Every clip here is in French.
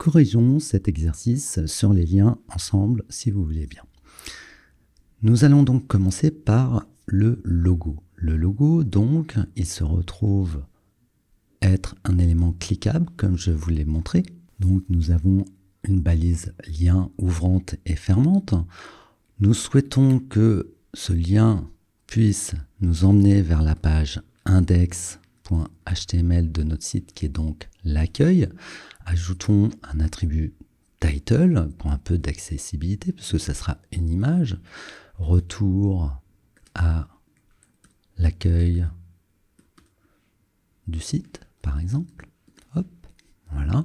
corrigeons cet exercice sur les liens ensemble, si vous voulez bien. Nous allons donc commencer par le logo. Le logo, donc, il se retrouve être un élément cliquable, comme je vous l'ai montré. Donc, nous avons une balise lien ouvrante et fermante. Nous souhaitons que ce lien puisse nous emmener vers la page index.html de notre site, qui est donc l'accueil. Ajoutons un attribut title pour un peu d'accessibilité, puisque ça sera une image. Retour à l'accueil du site, par exemple. Hop, voilà.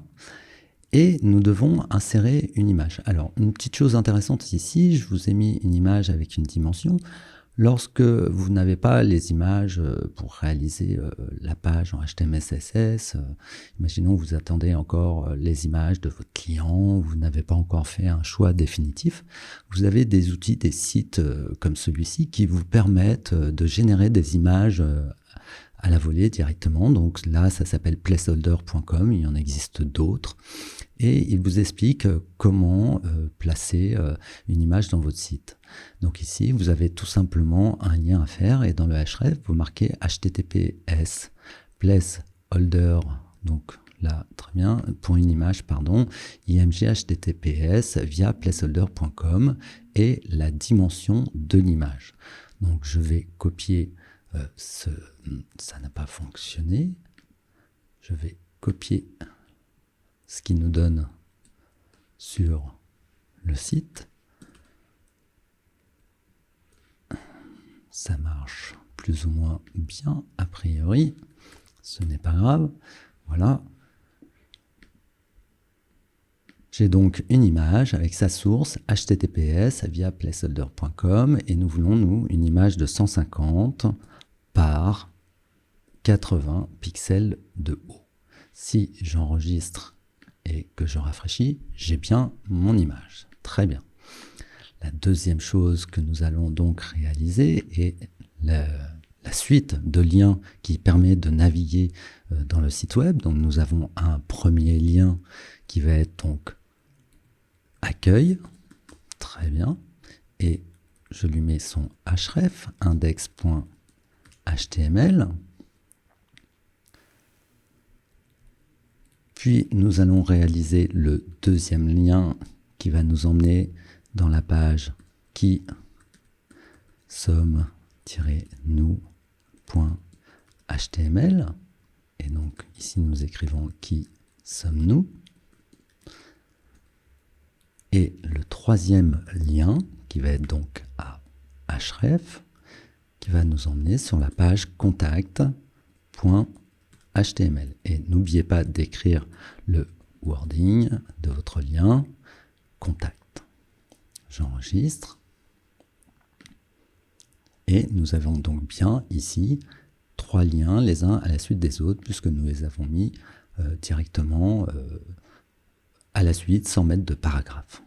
Et nous devons insérer une image. Alors, une petite chose intéressante ici, je vous ai mis une image avec une dimension. Lorsque vous n'avez pas les images pour réaliser la page en HTML, CSS, imaginons vous attendez encore les images de votre client, vous n'avez pas encore fait un choix définitif, vous avez des outils, des sites comme celui-ci qui vous permettent de générer des images à la volée directement. Donc là, ça s'appelle placeholder.com, il y en existe d'autres. Et il vous explique comment placer une image dans votre site. Donc ici, vous avez tout simplement un lien à faire et dans le href, vous marquez https placeholder, donc là, très bien, pour une image, pardon, img https via placeholder.com et la dimension de l'image. Donc je vais copier ça n'a pas fonctionné. Je vais copier ce qui nous donne sur le site. Ça marche plus ou moins bien a priori. Ce n'est pas grave. Voilà. J'ai donc une image avec sa source https via placeholder.com et nous voulons, nous, une image de 150 par 80 pixels de haut. Si j'enregistre et que je rafraîchis, j'ai bien mon image. Très bien. La deuxième chose que nous allons donc réaliser est la suite de liens qui permet de naviguer dans le site web. Donc nous avons un premier lien qui va être donc accueil. Très bien. Et je lui mets son href, index.html. Puis nous allons réaliser le deuxième lien qui va nous emmener dans la page qui sommes-nous.html. Et donc ici nous écrivons qui sommes-nous. Et le troisième lien qui va être donc à href, qui va nous emmener sur la page contact.html. Et n'oubliez pas d'écrire le wording de votre lien contact. J'enregistre. Et nous avons donc bien ici 3 liens les uns à la suite des autres, puisque nous les avons mis directement à la suite sans mettre de paragraphe.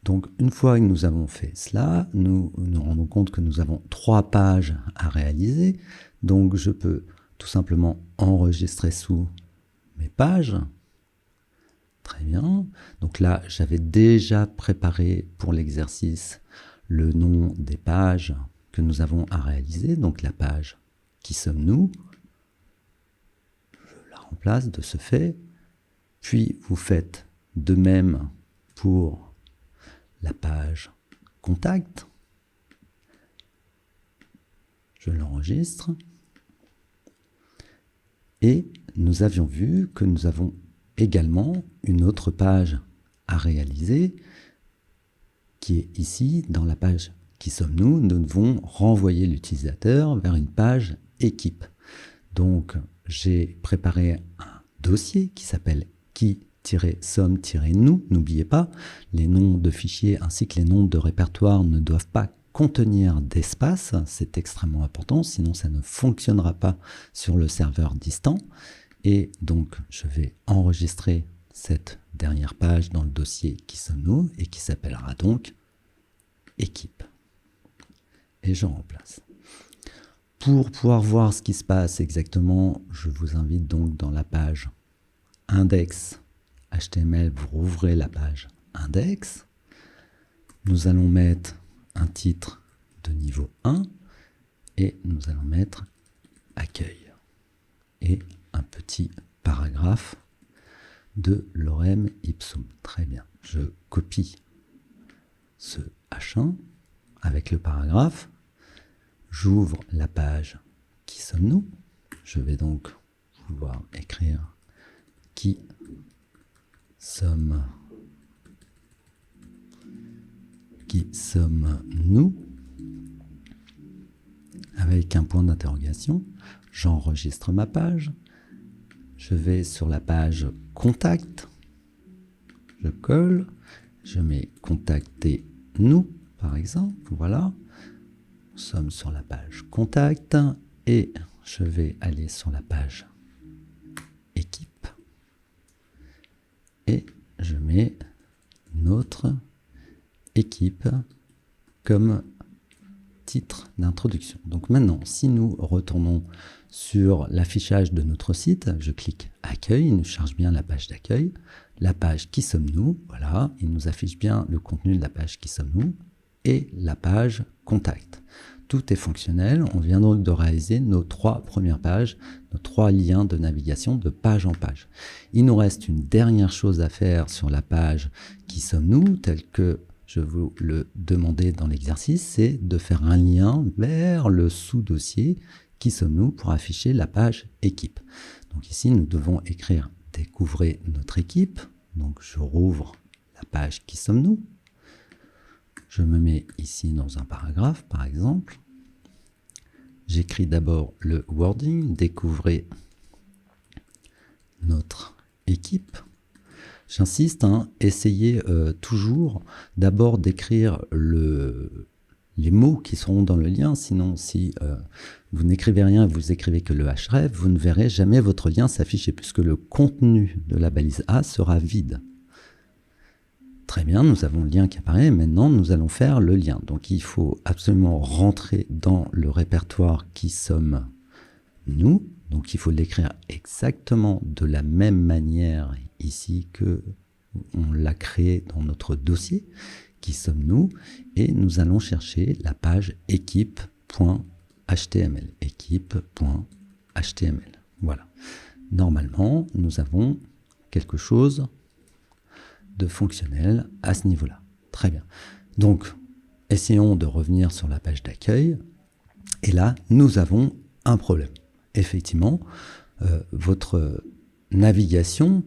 Donc une fois que nous avons fait cela, nous nous rendons compte que nous avons 3 pages à réaliser. Donc je peux tout simplement enregistrer sous mes pages. Très bien. Donc là, j'avais déjà préparé pour l'exercice le nom des pages que nous avons à réaliser. Donc la page qui sommes-nous. Je la remplace de ce fait. Puis vous faites de même pour la page contact. Je l'enregistre. Et nous avions vu que nous avons également une autre page à réaliser qui est ici dans la page qui sommes-nous. Nous devons renvoyer l'utilisateur vers une page équipe. Donc j'ai préparé un dossier qui s'appelle qui-somme-nous. N'oubliez pas, les noms de fichiers ainsi que les noms de répertoires ne doivent pas contenir d'espace. C'est extrêmement important, sinon ça ne fonctionnera pas sur le serveur distant. Et donc, je vais enregistrer cette dernière page dans le dossier qui sommes-nous et qui s'appellera donc équipe. Et je remplace. Pour pouvoir voir ce qui se passe exactement, je vous invite donc dans la page index HTML, vous rouvrez la page index. Nous allons mettre un titre de niveau 1 et nous allons mettre accueil et un petit paragraphe de lorem ipsum. Très bien. Je copie ce H1 avec le paragraphe. J'ouvre la page qui sommes-nous. Je vais donc pouvoir écrire qui sommes-nous avec un point d'interrogation. J'enregistre ma page. Je vais sur la page contact. Je colle. Je mets contacter nous, par exemple. Voilà. Nous sommes sur la page contact et je vais aller sur la page équipe et je mets notre équipe comme titre d'introduction. Donc maintenant, si nous retournons sur l'affichage de notre site, je clique accueil, il nous charge bien la page d'accueil, la page qui sommes-nous, voilà, il nous affiche bien le contenu de la page qui sommes-nous et la page contact. Tout est fonctionnel, on vient donc de réaliser nos 3 premières pages, nos 3 liens de navigation de page en page. Il nous reste une dernière chose à faire sur la page qui sommes-nous, tel que je vous le demandais dans l'exercice, c'est de faire un lien vers le sous-dossier qui sommes-nous pour afficher la page équipe. Donc ici, nous devons écrire découvrez notre équipe. Donc je rouvre la page qui sommes-nous. Je me mets ici dans un paragraphe, par exemple. J'écris d'abord le wording, découvrez notre équipe. J'insiste, essayez toujours d'abord d'écrire les mots qui seront dans le lien, sinon si vous n'écrivez rien, vous écrivez que le href, vous ne verrez jamais votre lien s'afficher puisque le contenu de la balise A sera vide. Très bien, nous avons le lien qui apparaît, maintenant nous allons faire le lien. Donc il faut absolument rentrer dans le répertoire qui sommes nous. Donc il faut l'écrire exactement de la même manière ici que on l'a créé dans notre dossier, qui sommes-nous, et nous allons chercher la page équipe.html. Équipe.html. Voilà. Normalement, nous avons quelque chose de fonctionnel à ce niveau-là. Très bien. Donc, essayons de revenir sur la page d'accueil. Et là, nous avons un problème. Effectivement, votre navigation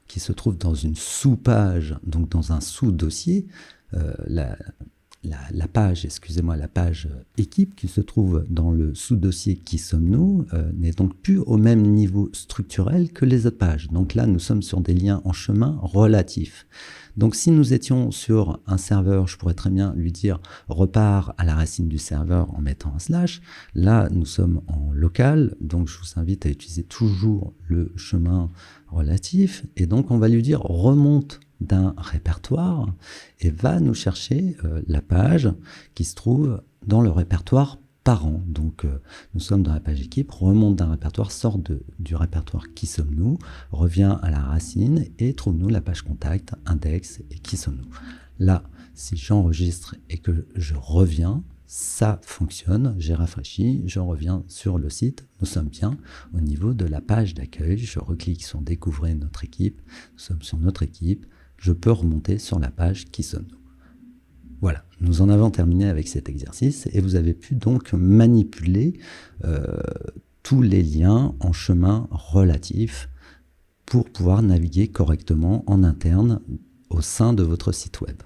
qui se trouve dans une sous-page, donc dans un sous-dossier, la page équipe qui se trouve dans le sous-dossier qui sommes-nous n'est donc plus au même niveau structurel que les autres pages. Donc là, nous sommes sur des liens en chemin relatifs. Donc si nous étions sur un serveur, je pourrais très bien lui dire repart à la racine du serveur en mettant un slash. Là, nous sommes en local, donc je vous invite à utiliser toujours le chemin relatif. Et donc on va lui dire remonte d'un répertoire et va nous chercher la page qui se trouve dans le répertoire parent. Donc nous sommes dans la page équipe, remonte d'un répertoire, sort du répertoire qui sommes-nous, revient à la racine et trouve-nous la page contact, index et qui sommes-nous. Là, si j'enregistre et que je reviens, ça fonctionne, j'ai rafraîchi, je reviens sur le site, nous sommes bien au niveau de la page d'accueil, je reclique sur découvrir notre équipe, nous sommes sur notre équipe, je peux remonter sur la page qui sommes-nous. Voilà, nous en avons terminé avec cet exercice et vous avez pu donc manipuler tous les liens en chemin relatif pour pouvoir naviguer correctement en interne au sein de votre site web.